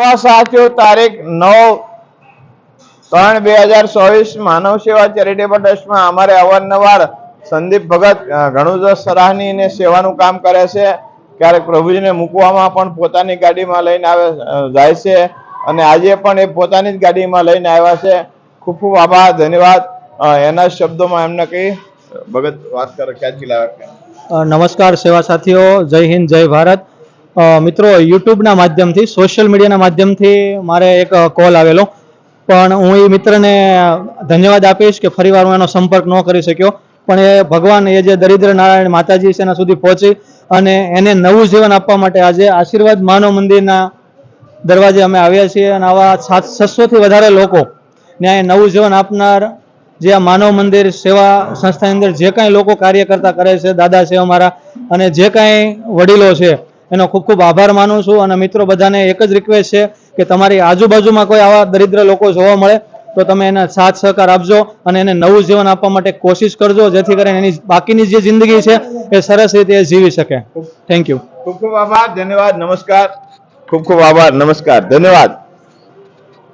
એમાં સાથીઓ તારીખ 9/3/2024 માનવ સેવા ચેરિટેબલ ટ્રસ્ટમાં અમારે અવારનવાર સંદીપ ભગત ઘણું જ સરાહનીય સેવાનું કામ કરે છે. ક્યારેક પ્રભુજીને મૂકવામાં પણ પોતાની ગાડીમાં લઈને જાય છે અને આજે પણ એ પોતાની જ ગાડીમાં લઈને આવ્યા છે. ખૂબ ખૂબ આભાર, ધન્યવાદ. એના શબ્દોમાં એમને કહી ભગત વાત કરે ક્યાંથી લાવ્યા. નમસ્કાર સેવા સાથીઓ, જય હિન્દ, જય ભારત. મિત્રો, યુટ્યુબના માધ્યમથી, સોશિયલ મીડિયાના માધ્યમથી મારે એક કોલ આવેલો, પણ હું એ મિત્રને ધન્યવાદ આપીશ કે ફરીવાર હું એનો સંપર્ક ન કરી શક્યો, પણ એ ભગવાન, એ જે દરિદ્ર નારાયણ માતાજી છે એના સુધી પહોંચી અને એને નવું જીવન આપવા માટે આજે આશીર્વાદ માનવ મંદિરના દરવાજે અમે આવ્યા છીએ અને આવા 600થી વધારે લોકો ને નવું જીવન આપનાર જે આ માનવ મંદિર સેવા સંસ્થાની અંદર જે કાંઈ લોકો કાર્ય કરતા કરે છે, દાદા છે અમારા, અને જે કાંઈ વડીલો છે, એનો ખૂબ ખૂબ આભાર માનું છું. અને મિત્રો, બધાને એક જ રિક્વેસ્ટ છે કે તમારી આજુબાજુમાં કોઈ આવા દરિદ્ર લોકો જોવા મળે તો તમે એને સાથ સહકાર આપજો અને એને નવું જીવન આપવા માટે કોશિશ કરજો, જેથી કરીને એની બાકીની જે જિંદગી છે એ સરસ રીતે જીવી શકે. Thank you. ખૂબ ખૂબ આભાર, ધન્યવાદ, નમસ્કાર. ખૂબ ખૂબ આભાર, નમસ્કાર, ધન્યવાદ.